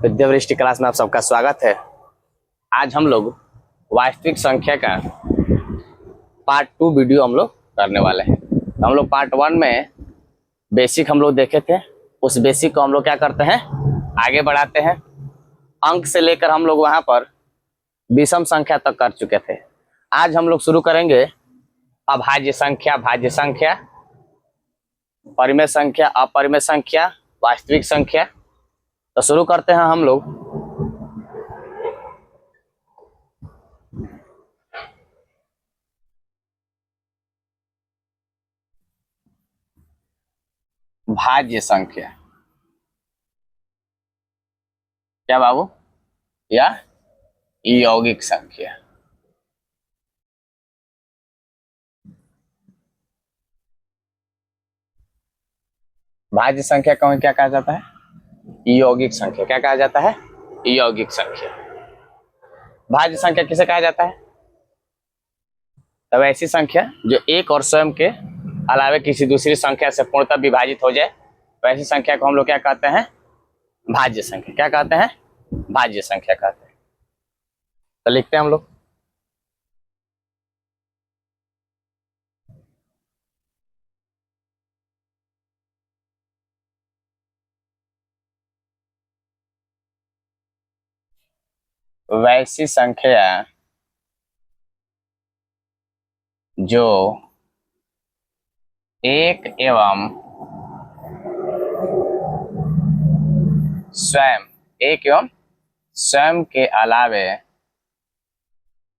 विद्यावृष्टि class में आप सबका स्वागत है। आज हम लोग वास्तविक संख्या का पार्ट 2 वीडियो हम लोग करने वाले हैं। तो हम लोग पार्ट 1 में बेसिक हम लोग देखे थे। उस बेसिक को हम लोग क्या करते हैं, आगे बढ़ाते हैं। अंक से लेकर हम लोग वहां पर विषम संख्या तक कर चुके थे। आज हम लोग शुरू करेंगे अभाज्य संख्या, भाज्य संख्या, परिमेय संख्या, अपरिमेय संख्या, वास्तविक संख्या। तो शुरू करते हैं हम लोग। भाज्य संख्या क्या बाबू, या यौगिक संख्या। भाज्य संख्या को क्या कहा जाता है? यौगिक संख्या। क्या कहा जाता है? यौगिक संख्या। भाज्य संख्या किसे कहा जाता है? तब ऐसी संख्या जो एक और स्वयं के अलावा किसी दूसरी संख्या से पूर्णतः विभाजित हो जाए, वैसी संख्या को हम लोग क्या कहते हैं? भाज्य संख्या। क्या कहते हैं? भाज्य संख्या कहते हैं। तो लिखते हैं हम लोग। वैसी संख्या जो एक एवं स्वयं के अलावे किसी दूसरी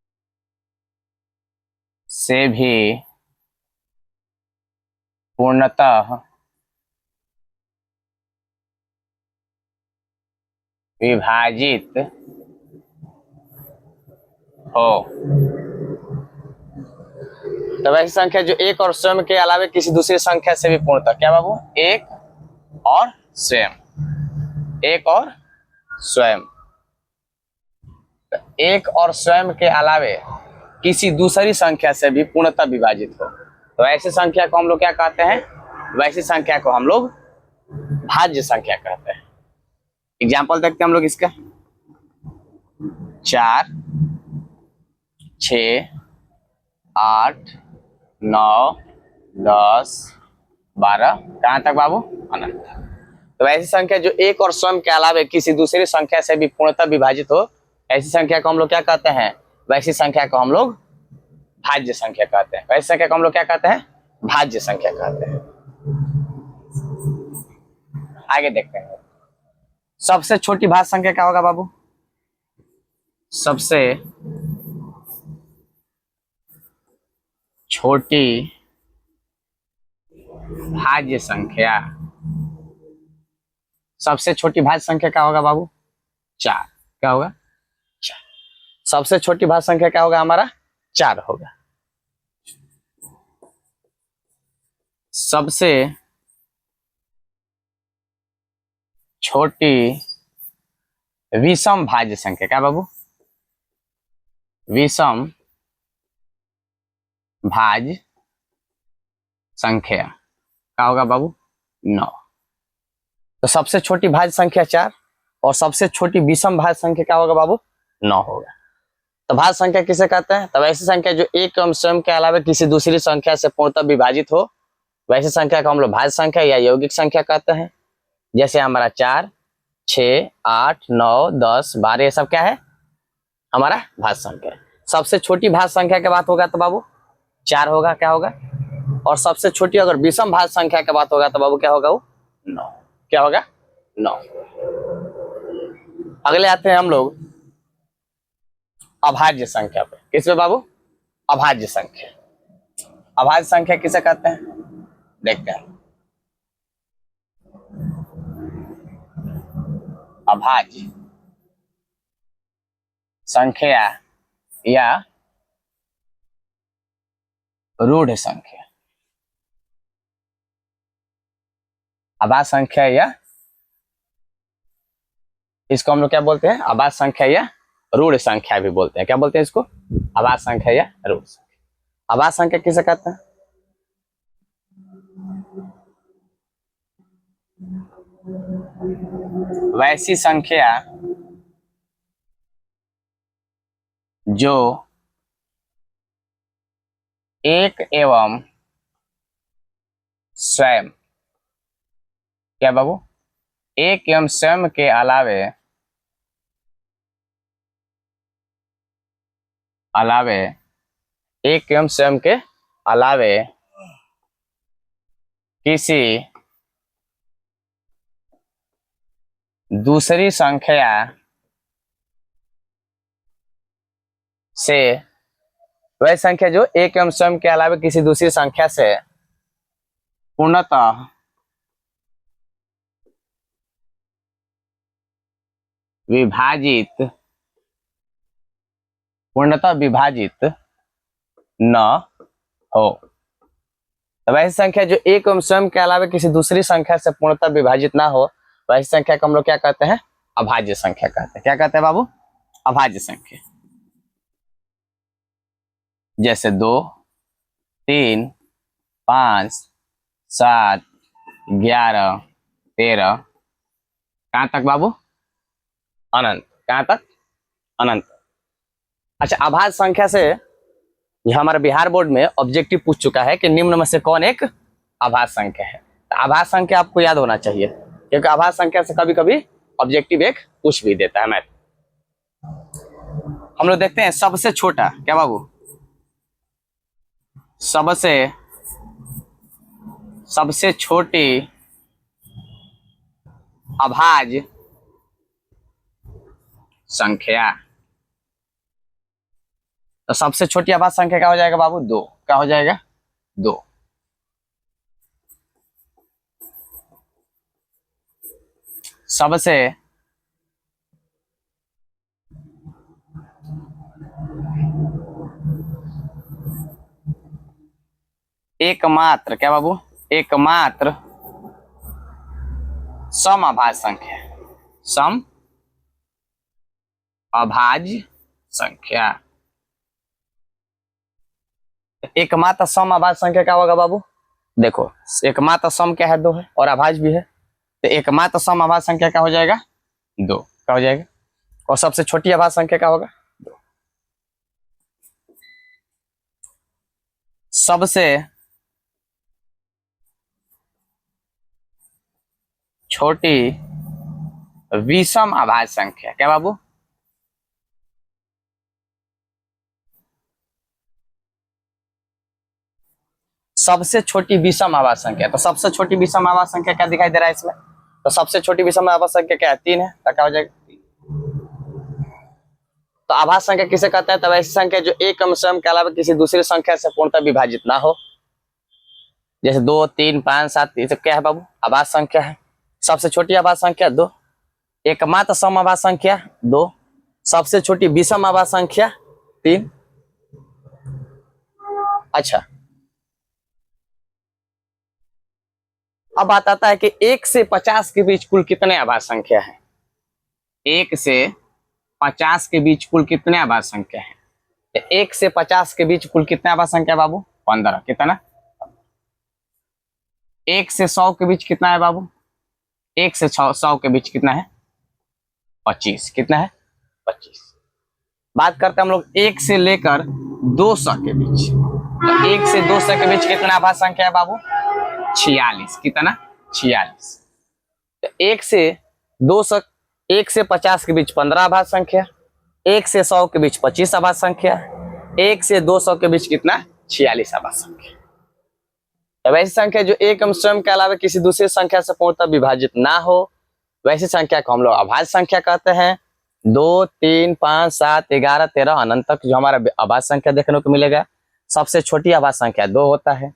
संख्या से भी पूर्णतः विभाजित हो। तो वैसी संख्या जो एक और स्वयं के अलावा किसी दूसरी संख्या से भी पूर्णतः, क्या बाबू? एक और स्वयं। एक और स्वयं। एक और स्वयं के अलावे किसी दूसरी संख्या से भी पूर्णतः विभाजित हो, तो ऐसी संख्या को हम लोग क्या कहते हैं? वैसी संख्या को हम लोग भाज्य संख्या कहते हैं। एग्जाम्पल देखते हैं हम लोग इसका। 4, 6, 8, 9, 10, 12, कहां तक बाबू? अनंत। तो ऐसी संख्या जो एक और स्वयं के अलावा किसी दूसरी संख्या से भी पूर्णतः विभाजित हो, ऐसी संख्या को हम लोग क्या कहते हैं? वैसी संख्या को हम लोग भाज्य संख्या कहते हैं। वैसी संख्या को हम लोग क्या कहते हैं? भाज्य संख्या कहते हैं। आगे देखते हैं। सबसे छोटी भाज्य संख्या क्या होगा बाबू? सबसे छोटी भाज्य संख्या, सबसे छोटी भाज्य संख्या क्या होगा बाबू? 4। क्या होगा? 4। सबसे छोटी भाज्य संख्या क्या होगा हमारा? 4 होगा। सबसे छोटी विषम भाज्य संख्या क्या बाबू? विषम भाज्य संख्या क्या होगा बाबू? 9। तो सबसे छोटी भाज्य संख्या 4 और सबसे छोटी विषम भाज्य संख्या क्या होगा बाबू? 9 होगा। तो भाज्य संख्या किसे कहते हैं? तब ऐसी संख्या जो एक एवं स्वयं के अलावा किसी दूसरी संख्या से पूर्णतः विभाजित हो, वैसी संख्या को हम लोग भाज्य संख्या या यौगिक संख्या कहते हैं। जैसे हमारा 4, 6, 8, 9, 10, 12 ये सब क्या है? हमारा भाज्य संख्या। सबसे छोटी भाज्य संख्या की बात होगा तो बाबू 4 होगा। क्या होगा? और सबसे छोटी अगर विषम भाज्य संख्या की बात होगा तो बाबू क्या होगा? वो 9। क्या होगा? 9। अगले आते हैं हम लोग अभाज्य संख्या पे। किस पे बाबू? अभाज्य संख्या। अभाज्य संख्या किसे कहते हैं? देखते हैं। अभाज्य संख्या या रूढ़ संख्या। अभाज्य संख्या या इसको हम लोग क्या बोलते हैं, अभाज्य संख्या या ऋण संख्या भी बोलते हैं। क्या बोलते हैं इसको, अभाज्य संख्या या ऋण संख्या। अभाज्य संख्या किसे कहते हैं, वैसी संख्या जो एक एवं स्वयं, क्या बाबू, एक एवं स्वयं के अलावे एक एवं स्वयं के अलावे किसी दूसरी संख्या से, वह संख्या जो एक एवं स्वयं के अलावा किसी दूसरी संख्या से पूर्णतः विभाजित न हो। तो वैसी संख्या जो एक एवं स्वयं के अलावा किसी दूसरी संख्या से पूर्णतः विभाजित ना हो, वैसी संख्या को हम लोग क्या कहते हैं, अभाज्य संख्या कहते हैं। क्या कहते हैं बाबू, अभाज्य संख्या। जैसे 2, 3, 5, 7, 11, 13, कहां तक बाबू, अनंत। कहां तक, अनंत। अच्छा, अभाज्य संख्या से यह हमारे बिहार बोर्ड में ऑब्जेक्टिव पूछ चुका है कि निम्न में से कौन एक अभाज्य संख्या है। तो अभाज्य संख्या आपको याद होना चाहिए, क्योंकि अभाज्य संख्या से कभी कभी ऑब्जेक्टिव एक पूछ भी देता है मैथ। हम लोग देखते हैं सबसे छोटा, क्या बाबू, सबसे छोटी अभाज्य संख्या। तो सबसे छोटी अभाज्य संख्या क्या हो जाएगा बाबू, 2। क्या हो जाएगा, 2। सबसे एकमात्र, क्या बाबू, एकमात्र सम अभाज्य संख्या, सम अभाज्य संख्या। एकमात्र सम अभाज्य संख्या क्या होगा बाबू, देखो एकमात्र सम क्या है, 2 है, और अभाज्य भी है। तो एकमात्र सम अभाज्य संख्या क्या हो जाएगा, 2। क्या हो जाएगा, और सबसे छोटी अभाज्य संख्या क्या होगा, 2। सबसे छोटी विषम अभाज्य संख्या, क्या बाबू, सबसे छोटी विषम अभाज्य संख्या। तो सबसे छोटी विषम अभाज्य संख्या क्या दिखाई दे रहा है इसमें, तो सबसे छोटी विषम अभाज्य संख्या क्या है, 3 है। तो क्या हो जाएगा, तो अभाज्य संख्या किसे कहते हैं, तो ऐसी संख्या जो एक एवं स्वयं के अलावा किसी दूसरी संख्या से पूर्णतः विभाजित ना हो। जैसे 2, 3, 5, 7, ये सब क्या है बाबू, अभाज्य संख्या है। सबसे छोटी अभाज्य संख्या 2, एकमात्र सम अभाज्य संख्या 2, सबसे छोटी विषम अभाज्य संख्या 3। अच्छा, अब बात आता है कि 1 से 50 के बीच कुल कितने अभाज्य संख्या है। 1 से 50 के बीच कुल कितने अभाज्य संख्या है, 1 से 50 के बीच कुल कितने अभाज्य संख्या बाबू, 15। कितना, 1 से 100 के बीच कितना है बाबू, 1 से 100 के बीच कितना है, 25। कितना है, 25। बात करते हैं हम लोग 1 से लेकर 200 के बीच। तो 1 से 200 के बीच कितना अभाज्य संख्या है बाबू, 46। कितना, 46। तो 1 से 200, 1 से 50 के बीच 15 अभाज्य संख्या, 1 से 100 के बीच 25 अभाज्य संख्या, 1 से 200 के बीच कितना, 46 अभाज्य संख्या। तो वैसी संख्या जो एक एवं स्वयं के अलावा किसी दूसरी संख्या से पूर्णतः विभाजित ना हो, वैसी संख्या को हम लोग अभाज्य संख्या कहते हैं। 2, 3, 5, 7, 11, 13 अनंत तक जो हमारा अभाज्य संख्या देखने को मिलेगा। सबसे छोटी अभाज्य संख्या 2 होता है।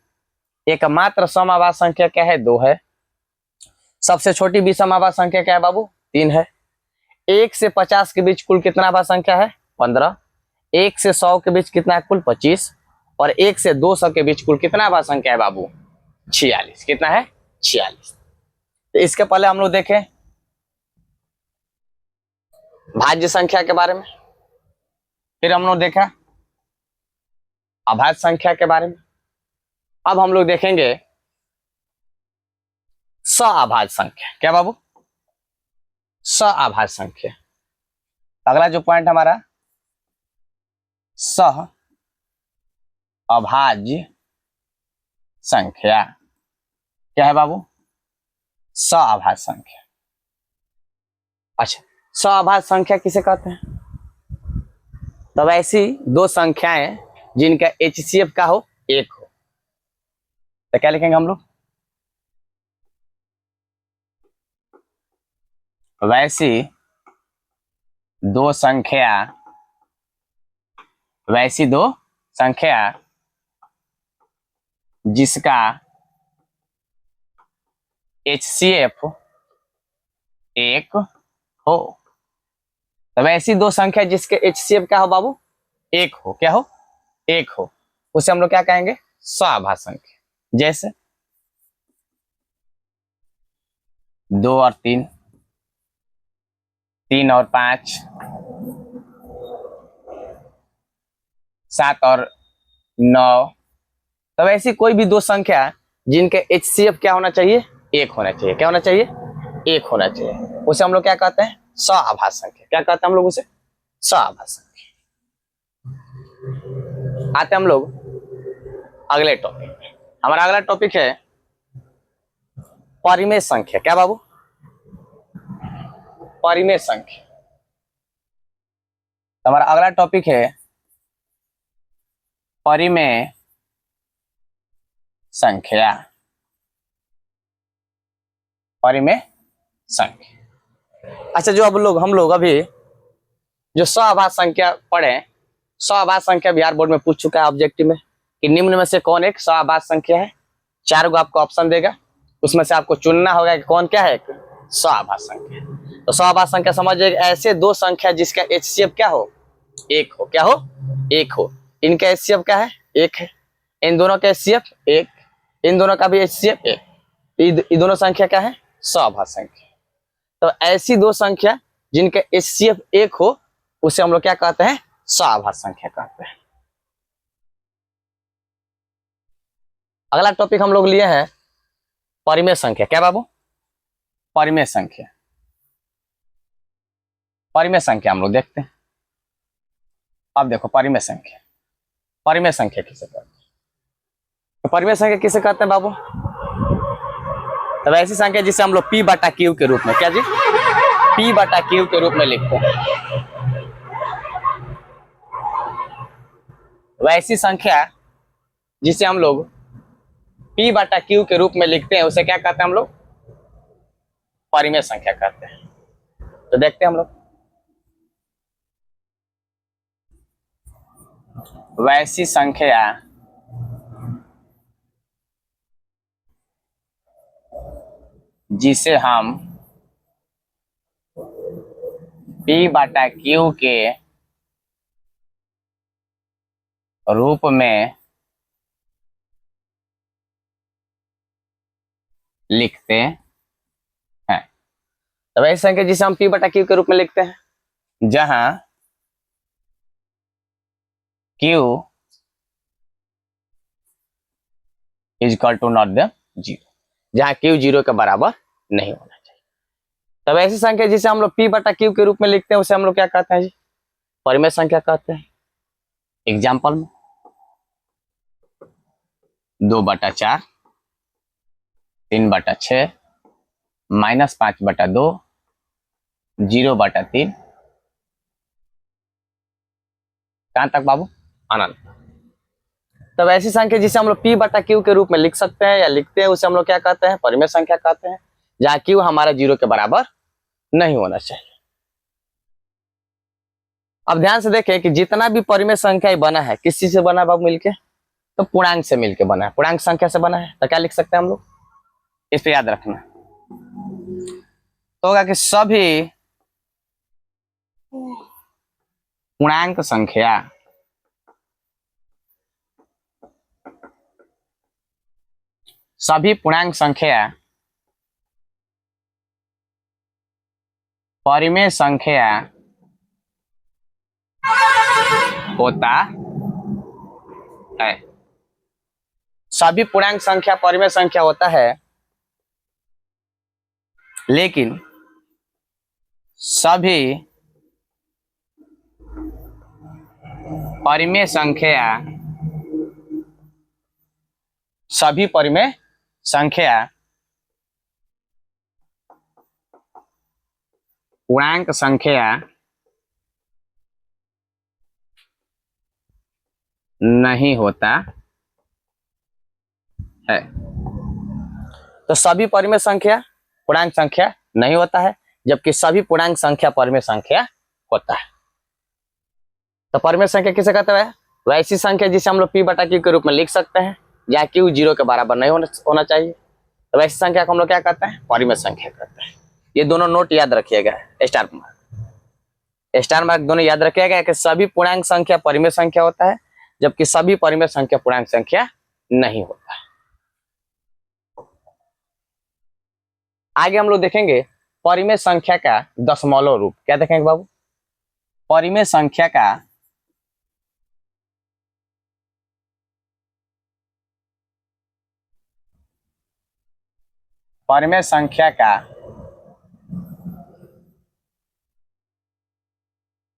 एकमात्र सम अभाज्य संख्या क्या है, 2 है। सबसे छोटी विषम अभाज्य संख्या क्या है बाबू, 3 है। 1 से 50 के बीच कुल कितना अभाज्य संख्या है, 15। 1 से 100 के बीच कितना है, कुल 25। और 1 से 200 के बीच कुल कितना अभाज्य संख्या है बाबू, 46। कितना है, 46। तो इसके पहले हम लोग देखें भाज्य संख्या के बारे में, फिर हम लोग देखा अभाज्य संख्या के बारे में। अब हम लोग देखेंगे सअभाज्य संख्या। क्या बाबू? सअभाज्य संख्या। अगला जो पॉइंट हमारा सह अभाज्य संख्या। क्या है बाबू? सअभाज्य संख्या। अच्छा, सअभाज्य संख्या किसे कहते हैं? तब ऐसी दो संख्याएं जिनका HCF का हो 1 हो, तो क्या लिखेंगे हम लोग? वैसी दो संख्या जिसका HCF 1 हो। तब ऐसी दो संख्या जिसके HCF क्या हो बाबू? 1 हो। क्या हो? 1 हो, उसे हम लोग क्या कहेंगे? सअभाज्य संख्या। जैसे 2 और 3, 3 और 5, 7 और 9। तब ऐसी कोई भी दो संख्या जिनके HCF क्या होना चाहिए? 1 होना चाहिए। क्या होना चाहिए? 1 होना चाहिए, उसे हम लोग क्या कहते हैं? सअभाज्य संख्या। क्या कहते हैं हम लोग उसे? सअभाज्य संख्या। आते हम लोग अगले टॉपिक में। हमारा अगला टॉपिक है परिमेय संख्या। क्या बाबू? परिमेय संख्या। हमारा अगला टॉपिक है परिमेय संख्या। परिमेय संख्या। अच्छा, जो हम लोग अभी जो सअभाज्य संख्या पढ़े, सअभाज्य संख्या बिहार बोर्ड में पूछ चुका है ऑब्जेक्टिव में कि निम्न में से कौन एक सअभाज्य संख्या है। 4 गो आपको ऑप्शन देगा, उसमें से आपको चुनना होगा कि कौन क्या है? सअभाज्य संख्या। तो सअभाज्य संख्या समझिए ऐसे दो संख्या जिसका HCF क्या हो? 1 हो। क्या हो? 1 हो। इनका HCF क्या है? 1 है। इन दोनों का HCF 1, इन दोनों का भी HCF 1। ये दोनों संख्या क्या है? सअभाज्य संख्या। तो ऐसी दो संख्या जिनका HCF 1 हो उसे हम लोग क्या कहते हैं? सअभाज्य संख्या कहते हैं। अगला टॉपिक हम लोग लिए हैं परिमेय संख्या। क्या बाबू? परिमेय संख्या। परिमेय संख्या हम लोग देखते हैं। अब देखो परिमेय संख्या। परिमेय संख्या किसे कहते हैं? तो परिमेय संख्या किसे कहते हैं बाबू? तब ऐसी संख्या जिसे हम लोग P/Q के रूप में, क्या जी? P/Q के रूप में लिखते हैं। वैसी संख्या जिसे हम लोग P/Q के रूप में लिखते हैं उसे क्या कहते हैं हम लोग? परिमेय संख्या कहते हैं। तो देखते हैं हम लोग। वैसी संख्या जिसे हम P/Q के रूप में लिखते हैं। तो ऐसी संख्या जिसे हम P/Q के रूप में लिखते हैं जहां Q is equal to not the 0, जहां Q 0 के बराबर नहीं होना चाहिए। तब ऐसी संख्या जिसे हम लोग P/Q के रूप में लिखते हैं उसे हम लोग क्या कहते हैं जी? परिमेय संख्या कहते हैं। एग्जाम्पल में 2/4, 3/6, -5/2, 0/3। कहां तक बाबू? अनंत। तब ऐसी संख्या जिसे हम लोग P/Q के रूप में लिख सकते हैं या लिखते हैं उसे हम लोग क्या कहते हैं? परिमेय संख्या कहते हैं, जहां Q हमारा 0 के बराबर नहीं होना चाहिए। अब ध्यान से देखें कि जितना भी परिमेय संख्या बना है किस चीज से बना है बाबू? मिलके, तो पूर्णांक से मिलके बना है, पूर्णांक संख्या से बना है। तो क्या लिख सकते हैं हम लोग? इस पे याद रखना। तो होगा कि सभी पूर्णांक संख्या परिमेय संख्या होता है। सभी पूर्णांक संख्या परिमेय संख्या होता है, लेकिन सभी परिमेय संख्या पूर्णांक संख्या नहीं होता है। तो सभी परिमेय संख्या पूर्णांक संख्या नहीं होता है, जबकि सभी पूर्णांक संख्या परिमेय संख्या होता है। तो परिमेय संख्या किसे कहते हैं? वैसी संख्या जिसे हम लोग p बटा q के रूप में लिख सकते हैं, जहाँ q 0 के बराबर नहीं होना चाहिए। तो वैसी संख्या को हम लोग क्या कहते हैं? परिमेय संख्या कहते हैं। ये दोनों नोट याद रखिएगा, स्टार मार्क दोनों याद रखिएगा कि सभी पूर्णांक संख्या परिमेय संख्या होता है, जबकि सभी परिमेय संख्या पूर्णांक संख्या नहीं होता है। आगे हम लोग देखेंगे परिमेय संख्या का दशमलव रूप। क्या देखेंगे बाबू? परिमेय संख्या का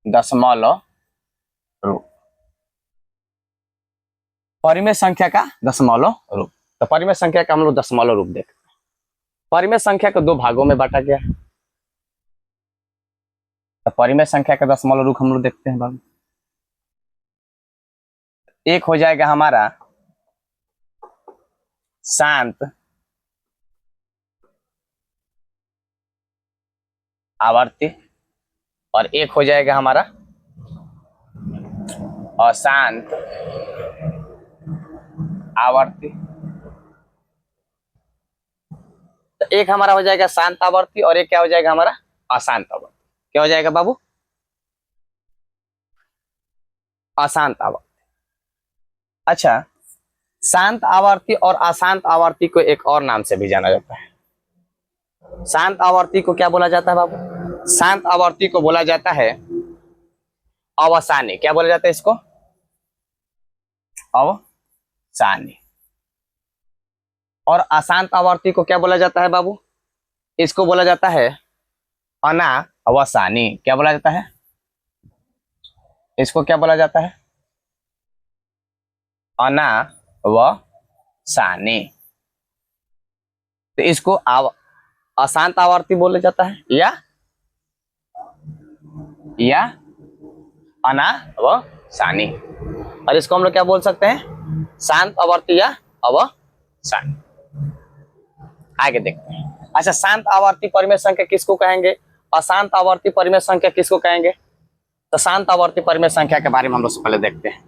दशमलव रूप। परिमेय संख्या का दशमलव रूप। तो परिमेय संख्या का हम लोग दशमलव रूप देखते हैं। परिमेय संख्या को दो भागों में बांटा गया है। तो परिमेय संख्या का दशमलव रूप हम लोग देखते हैं बाबू। एक हो जाएगा हमारा शांत आवर्ती, और एक हो जाएगा हमारा अशांत आवर्ती। तो एक हमारा हो जाएगा शांत आवर्ती और एक क्या हो जाएगा हमारा? अशांत आवर्ती। क्या हो जाएगा बाबू? अशांत आवर्ती। अच्छा, शांत आवर्ती और अशांत आवर्ती को एक और नाम से भी जाना जाता है। शांत आवर्ती को क्या बोला जाता है बाबू? शांत आवर्ती को बोला जाता है अवसानी। क्या बोला जाता है इसको? अवसानी। और अशांत आवर्ती को क्या बोला जाता है बाबू? इसको बोला जाता है अनावसानी। क्या बोला जाता है? इसको क्या बोला जाता है? अनावसानी। तो इसको अशांत आवर्ती बोला जाता है या अनावसानी, और इसको हम लोग क्या बोल सकते हैं? शांत आवर्ती या अवसानी। आगे देखते हैं। अच्छा, शांत आवर्ती परिमेय संख्या किसको कहेंगे? अशांत आवर्ती परिमेय संख्या किसको कहेंगे? तो शांत आवर्ती परिमेय संख्या के बारे में हम लोग पहले देखते हैं।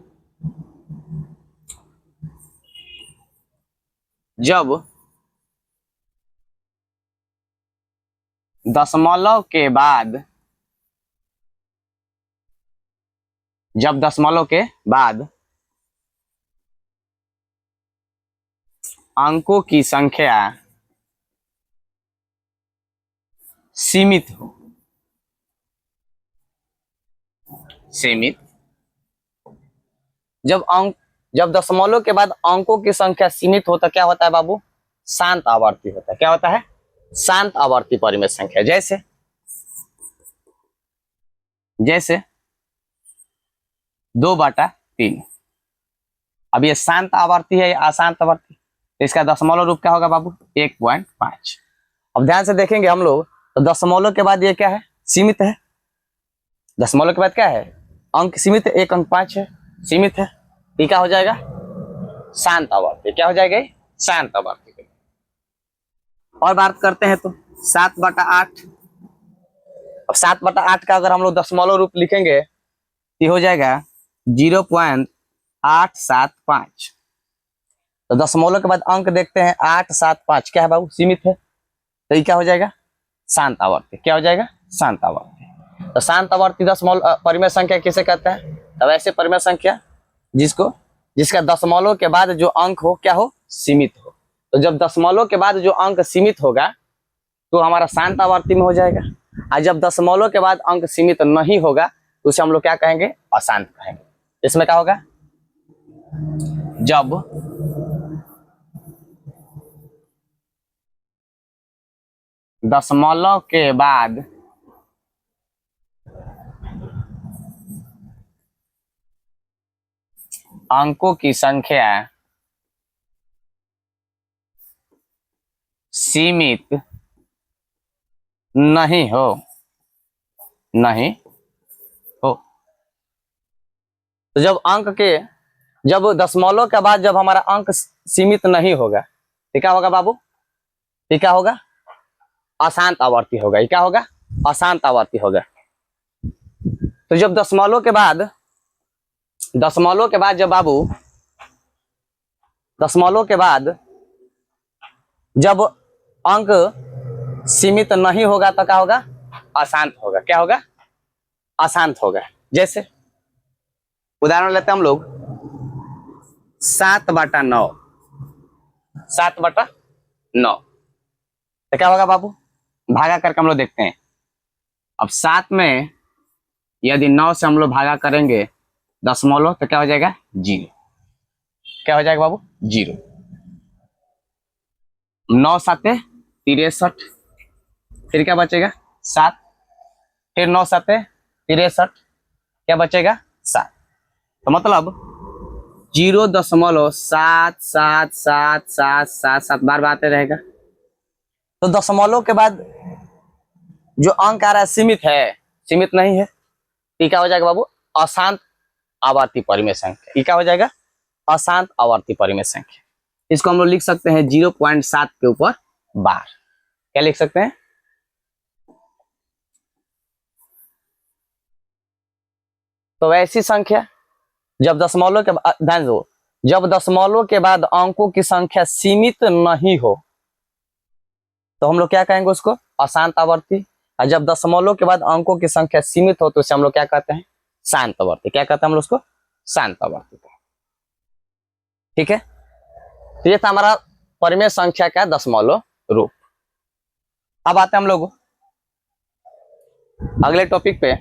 जब दशमलव के बाद अंकों की संख्या सीमित हो, जब दशमलव के बाद अंकों की संख्या सीमित होता क्या होता है बाबू? शांत आवर्ती होता है। क्या होता है? शांत आवर्ती परिमेय संख्या। जैसे 2/3। अब ये शांत आवर्ती है या अशांत आवर्ती? तो इसका दशमलव रूप क्या होगा बाबू? 1.5। अब ध्यान से देखेंगे हम लोग, तो दशमलव के बाद ये क्या है? सीमित है। दशमलव के बाद क्या है? अंक सीमित है। 1 अंक 5 है, सीमित है। ये क्या हो जाएगा? शांत आवर्ती। क्या हो जाएगा? शांत आवर्ती। और बात करते हैं तो 7/8। अब 7/8 का अगर हम लोग दशमलव रूप लिखेंगे तो हो जाएगा 0.875। तो दशमलव के बाद अंक देखते हैं 875। क्या है बाबू? सीमित है। तो ये क्या हो जाएगा? शांत आवर्ती। क्या हो जाएगा? शांत आवर्ती। तो शांत आवर्ती दशमलव परिमेय संख्या किसे कहते हैं? तब ऐसे परिमेय संख्या जिसका दशमलव के बाद जो अंक हो क्या हो? सीमित हो। तो जब दशमलव के बाद जो अंक सीमित होगा तो हमारा शांत आवर्ती में हो जाएगा, और जब दशमलव के बाद अंक सीमित नहीं होगा तो उसे हम लोग क्या कहेंगे, अशांत कहेंगे। इसमें क्या होगा, जब दशमलव के बाद अंकों की संख्या सीमित नहीं हो, नहीं हो, तो जब दशमलव के बाद जब हमारा अंक सीमित नहीं होगा तो क्या होगा बाबू, ये क्या होगा, अशांत आवर्ती होगा। ये क्या होगा, अशांत आवर्ती होगा। तो जब दशमलव के बाद जब बाबू दशमलव के बाद जब अंक सीमित नहीं होगा तो क्या होगा, अशांत होगा। क्या होगा, अशांत होगा। जैसे उदाहरण लेते हैं हम लोग 7/9, 7/9, तो क्या होगा बाबू, भागा करके हम लोग देखते हैं। अब 7 में यदि 9 से हम लोग भागा करेंगे दशमलव तो क्या हो जाएगा, 0। क्या हो जाएगा बाबू, 0। 9 7 63, फिर क्या बचेगा 7, फिर 9 7 63, क्या बचेगा 7। तो मतलब 0.777777 बार आते रहेगा। तो दशमलव के बाद जो अंक आ रहा है सीमित है, सीमित नहीं है, ये क्या हो जाएगा बाबू, अशांत आवर्ती परिमेय संख्या। ये क्या हो जाएगा, अशांत आवर्ती परिमेय संख्या। इसको हम लोग लिख सकते हैं 0.7 के ऊपर बार। क्या लिख सकते हैं, तो ऐसी संख्या जब दशमलव के ध्यान दो, जब दशमलव के बाद अंकों की संख्या सीमित नहीं हो तो हम लोग क्या कहेंगे उसको, अशांत आवर्ती। और जब दशमलव के बाद अंकों की संख्या सीमित हो तो उसे हम लोग क्या कहते हैं, शांत आवर्ती। क्या कहते हैं हम लोग उसको, शांत आवर्ती। ठीक है, तो ये था हमारा परिमेय संख्या का दशमलव रूप। अब आते हैं हम लोग अगले टॉपिक पे।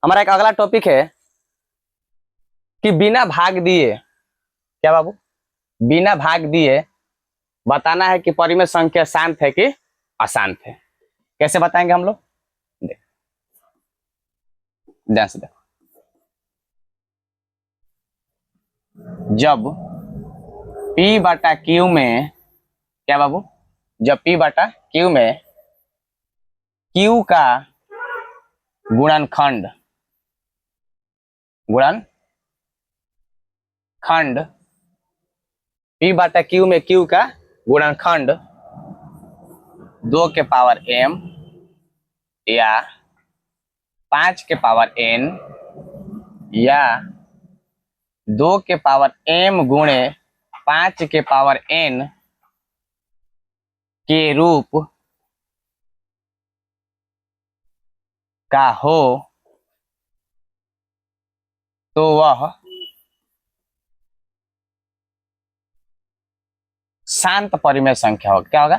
हमारा एक अगला टॉपिक है कि बिना भाग दिए, क्या बाबू, बिना भाग दिए बताना है कि परिमेय संख्या शांत है कि अशांत है। कैसे बताएंगे हम लोग, ध्यान से देखो। जब P/Q में, क्या बाबू, जब P/Q में Q का गुणनखंड P/Q में Q का गुणनखंड 2 के पावर m या 5 के पावर n या 2 के पावर m गुणे 5 के पावर n के रूप का हो तो वह शांत परिमेय संख्या होगा। क्या होगा,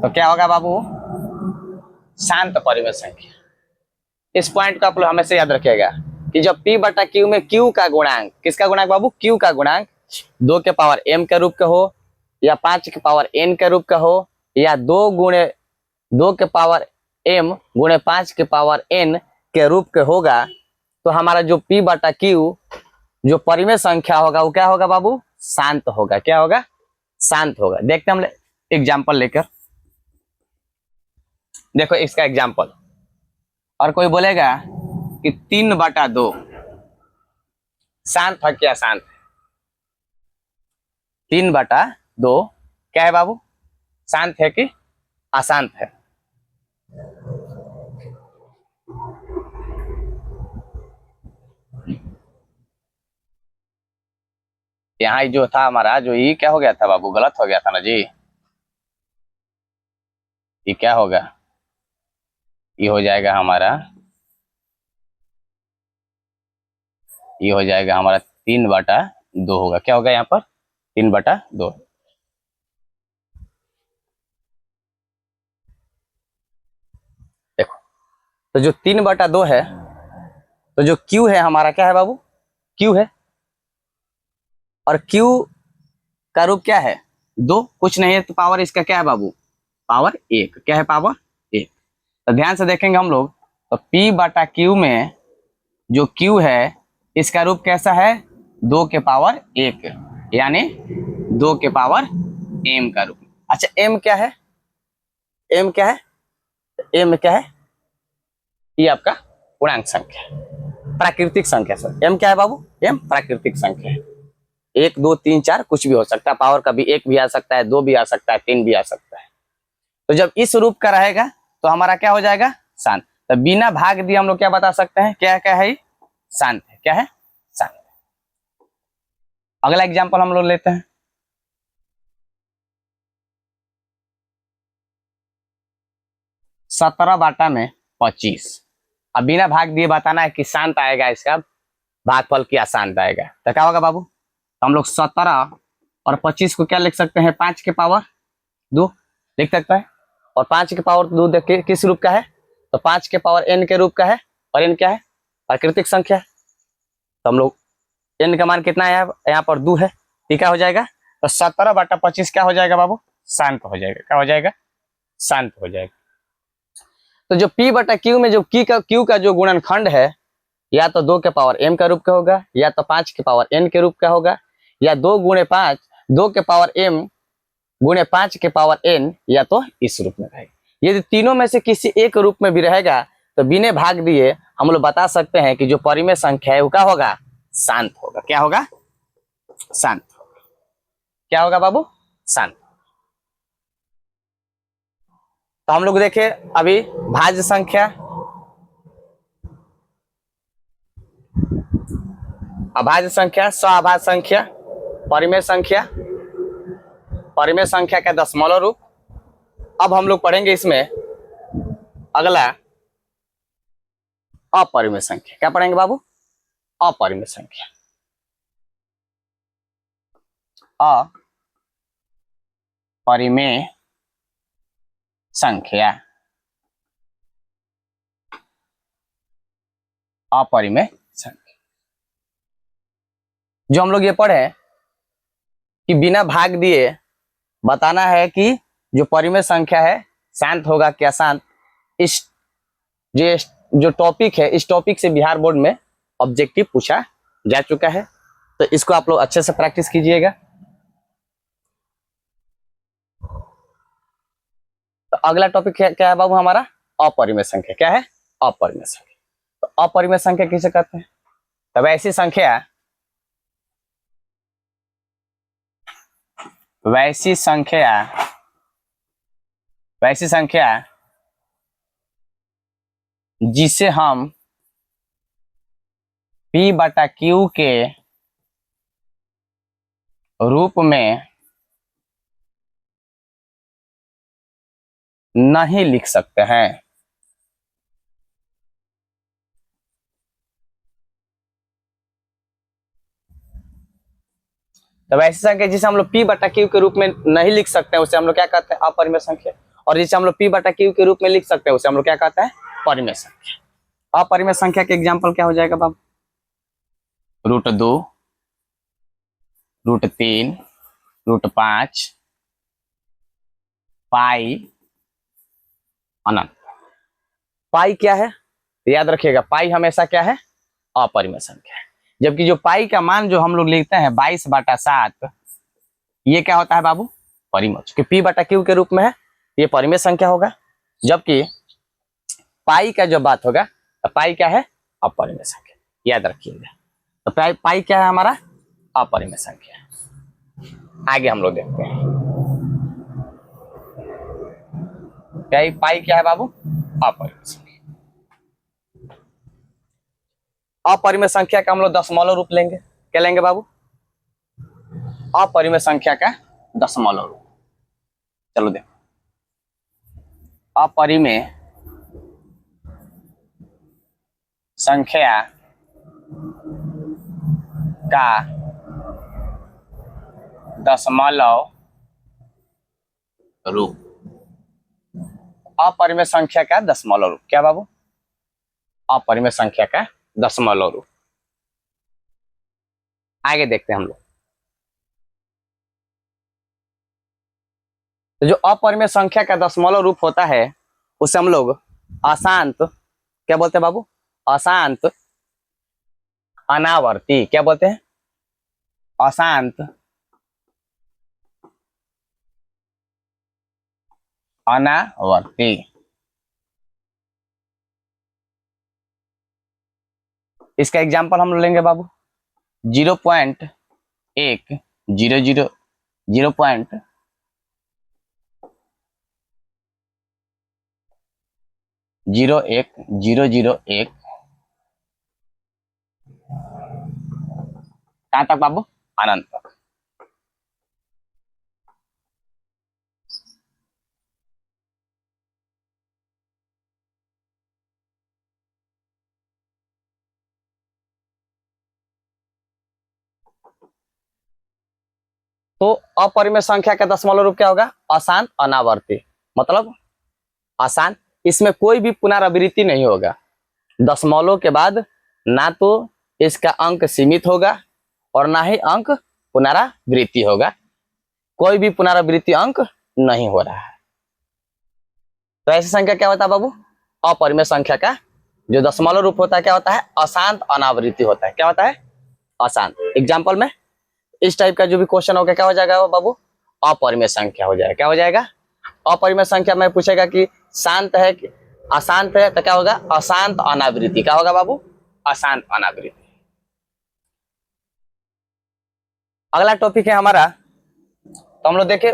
तो क्या होगा बाबू, शांत परिमेय संख्या। इस पॉइंट को आप लोग हमेशा याद रखिएगा कि जब P/Q में Q का गुणांक, किसका गुणांक बाबू, Q का गुणांक 2 के पावर m के रूप का हो या 5 के पावर n के रूप का हो या 2 के पावर m गुणे 5 के पावर n के रूप के होगा, तो हमारा जो P/Q जो परिमेय संख्या होगा वो क्या होगा बाबू, शांत होगा। क्या होगा, शांत होगा। देखते हैं हम एग्जाम्पल लेकर। देखो इसका एग्जाम्पल, और कोई बोलेगा कि 3/2 शांत है क्या, शांत है। 3/2 क्या है बाबू, शांत है कि अशांत है। यहाँ जो था हमारा, जो ये क्या हो गया था बाबू, गलत हो गया था ना जी। ये क्या होगा, ये हो जाएगा हमारा, ये हो जाएगा हमारा 3/2 2 होगा। क्या होगा यहाँ पर 3/2। देखो, तो जो 3/2 है, तो जो Q है हमारा क्या है बाबू, Q है, और Q का रूप क्या है 2, कुछ नहीं है तो पावर इसका क्या है बाबू, पावर 1। क्या है, पावर 1। तो ध्यान से देखेंगे हम लोग, तो P/Q में जो Q है इसका रूप कैसा है, 2 के पावर 1, यानी 2 के पावर m का रूप। अच्छा, m क्या है, m क्या है, m क्या है, ये आपका पूर्णांक संख्या, प्राकृतिक संख्या। सर m क्या है बाबू, m प्राकृतिक संख्या है। 1 2 3 4 कुछ भी हो सकता है, पावर कभी 1 भी आ सकता है, 2 भी आ सकता है, 3 भी आ सकता है। तो जब इस रूप का रहेगा तो हमारा क्या हो जाएगा, शांत। तो बिना भाग दिए हम लोग क्या बता सकते हैं, क्या क्या है, शांत है। क्या है, शांत। अगला एग्जांपल हम लोग लेते हैं। सत्रह बाटा में 25। अब बिना भाग दिए बताना है कि शांत आएगा, इसका भागफल क्या शांत आएगा। तो क्या होगा बाबू, तो हम लोग 17 और 25 को क्या लिख सकते हैं, 5 के पावर 2 लिख सकता है। और 5 के पावर 2 देखिए किस रूप का है, तो 5 के पावर n के रूप का है, और n क्या है, प्राकृतिक संख्या। तो हम लोग n का मान कितना है, यहाँ पर 2 है, ठीक है, हो जाएगा। तो 17/25 क्या हो जाएगा बाबू, शांत हो जाएगा। क्या हो जाएगा, शांत हो जाएगा। तो जो P/Q में जो Q का जो गुणनखंड है, या तो 2 के पावर m का रूप का होगा, या तो 5 के पावर n के रूप का होगा, या 2 गुणे 5, 2 के पावर m गुणे 5 के पावर n, या तो इस रूप में रहेगा। यदि तीनों में से किसी एक रूप में भी रहेगा तो बिना भाग दिए हम लोग बता सकते हैं कि जो परिमेय संख्या है वो क्या होगा, शांत होगा। क्या होगा, शांत होगा। क्या होगा बाबू, शांत। तो हम लोग देखे अभी भाज्य संख्या, अभाज्य संख्या, स्वाभाज्य संख्या, परिमेय संख्या, परिमेय संख्या का दशमलव रूप। अब हम लोग पढ़ेंगे इसमें अगला अपरिमेय संख्या। क्या पढ़ेंगे बाबू, अपरिमेय संख्या। अपरिमेय संख्या, अपरिमेय संख्या जो हम लोग ये पढ़े कि बिना भाग दिए बताना है कि जो परिमेय संख्या है शांत होगा क्या शांत। इस जो टॉपिक है, इस टॉपिक से बिहार बोर्ड में ऑब्जेक्टिव पूछा जा चुका है, तो इसको आप लोग अच्छे से प्रैक्टिस कीजिएगा। तो अगला टॉपिक क्या है बाबू हमारा, अपरिमेय संख्या। क्या है, अपरिमेय संख्या। तो अपरिमेय संख्या किसे कहते हैं, तब ऐसी संख्या, वैसी संख्या, वैसी संख्या जिसे हम P/Q के रूप में नहीं लिख सकते हैं। तब ऐसी संख्या जिसे हम लोग P/Q के रूप में नहीं लिख सकते हैं उसे हम लोग क्या कहते हैं, अपरिमेय संख्या। और जिसे हम लोग P/Q के रूप में लिख सकते हैं उसे हम लोग क्या कहते हैं, परिमेय संख्या। अपरिमेय संख्या के एग्जाम्पल क्या हो जाएगा बाबू, √2, √3, √5, पाई, अनंत। पाई क्या है, याद रखिएगा, पाई हमेशा क्या है, अपरिमेय संख्या है। जबकि जो पाई का मान जो हम लोग लिखते हैं 22/7, ये क्या होता है बाबू, परिमेय। क्योंकि P/Q के रूप में है, ये परिमेय संख्या होगा। जबकि पाई का जो बात होगा तो पाई क्या है, अपरिमेय संख्या, याद रखिएगा। तो पाई क्या है हमारा, अपरिमेय संख्या। आगे हम लोग देखते हैं पाई क्या है बाबू, अपरिमेय संख्या। अपरिमेय संख्या का हम लोग दशमलव रूप लेंगे। क्या लेंगे बाबू, अपरिमेय संख्या का दशमलव रूप। चलो देखो, अपरिमेय संख्या का दशमलव रूप। अपरिमेय संख्या का दशमलव रूप। क्या बाबू? अपरिमेय संख्या का दशमलव रूप। आगे देखते हैं हम लोग। तो जो अपरिमेय संख्या का दशमलव रूप होता है उसे हम लोग अशांत, क्या बोलते हैं बाबू? अशांत अनावर्ती। क्या बोलते हैं? अशांत अनावर्ती। इसका एग्जांपल हम लेंगे बाबू 0.1 0 0 0.001 001 कहां तक बाबू? अनंत तक। तो अपरिमेय संख्या का दशमलव रूप क्या होगा? अशांत अनावर्ती। मतलब अशांत, इसमें कोई भी पुनरावृत्ति नहीं होगा। दशमलव के बाद ना तो इसका अंक सीमित होगा और ना ही अंक पुनरावृत्ति होगा। कोई भी पुनरावृत्ति अंक नहीं हो रहा है। तो ऐसी संख्या क्या होता है बाबू? अपरिमेय संख्या का जो दशमलव रूप होता है क्या होता है? अशांत अनावृत्ति होता है। क्या होता है? अशांत। एग्जाम्पल में इस टाइप का जो भी क्वेश्चन होगा क्या हो जाएगा बाबू? अपरिमेय संख्या हो जाएगा। क्या हो जाएगा? अपरिमेय संख्या में पूछेगा कि शांत है कि अशांत है, तो क्या होगा? अशांत अनावृत्ति। क्या होगा बाबू? अशांत अनावृत्ति। अगला टॉपिक है हमारा, तो हम लोग देखे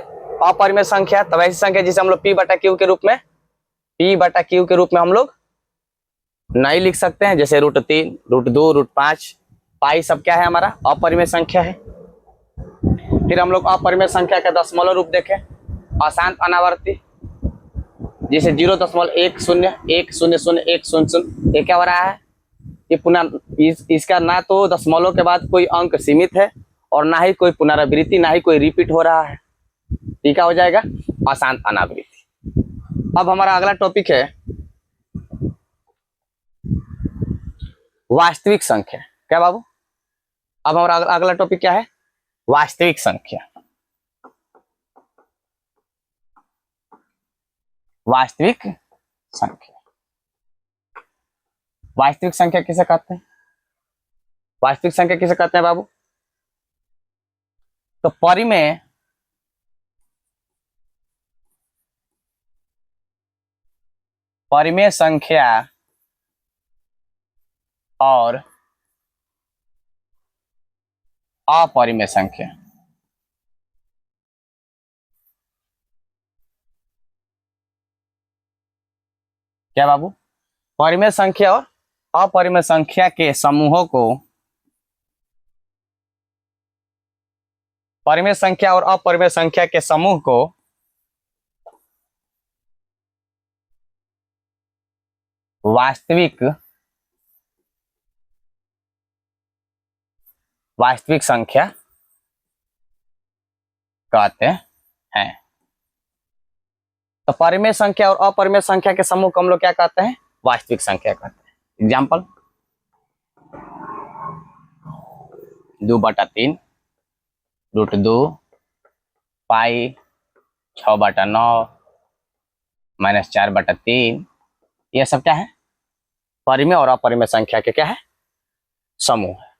अपरिमेय संख्या। तब ऐसी संख्या जिसे हम लोग P बटा Q के रूप में, P बटा Q के रूप में हम लोग नहीं लिख सकते हैं, जैसे √3 √2 √5 पाई सब क्या है? हमारा अपरिमेय संख्या है। फिर हम लोग अपरिमेय संख्या का दशमलव रूप देखें, अशांत अनावर्ती, जैसे 0.10101010। ये क्या हो रहा है? ये पुनः इसका ना तो दशमलव के बाद कोई अंक सीमित है और ना ही कोई पुनरावृत्ति, ना ही कोई रिपीट हो रहा है। ये क्या हो जाएगा? अशांत अनावृत्ति। अब हमारा अगला टॉपिक है वास्तविक संख्या। क्या बाबू? अब हमारा अगला टॉपिक क्या है? वास्तविक संख्या। वास्तविक संख्या। वास्तविक संख्या किसे कहते हैं? वास्तविक संख्या किसे कहते हैं बाबू? तो परिमेय संख्या और अपरिमेय संख्या। क्या बाबू? परिमेय संख्या और अपरिमेय संख्या के समूहों को, परिमेय संख्या और अपरिमेय संख्या के समूह को वास्तविक संख्या कहते हैं। तो परिमेय संख्या और अपरिमेय संख्या के समूह को हम लोग क्या कहते हैं? वास्तविक संख्या कहते हैं। एग्जाम्पल 2/3 √2 पाई 6/9 -4/3। यह सब क्या है? परिमेय और अपरिमेय संख्या के क्या है? समूह है।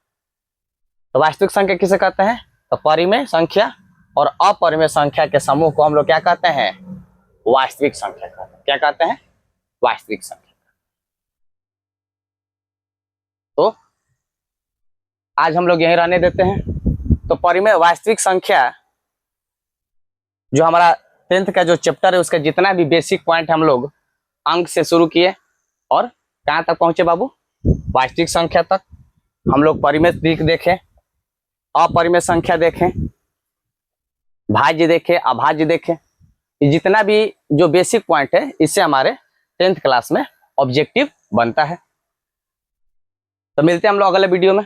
तो वास्तविक संख्या किसे कहते हैं? तो परिमेय संख्या और अपरिमेय संख्या के समूह को हम लोग क्या कहते हैं? वास्तविक संख्या कहते हैं। क्या कहते हैं? वास्तविक संख्या। तो आज हम लोग यहीं रहने देते हैं। तो परिमेय वास्तविक संख्या जो हमारा 10th का जो चैप्टर है उसका जितना भी बेसिक पॉइंट हम लोग अंक से शुरू किए और कहां तक पहुंचे बाबू? वास्तविक संख्या तक। हम लोग परिमेय देखें, अपरिमेय संख्या देखें, भाज्य देखें, अभाज्य देखें। जितना भी जो बेसिक पॉइंट है इससे हमारे 10th क्लास में ऑब्जेक्टिव बनता है। तो मिलते हैं हम लोग अगले वीडियो में।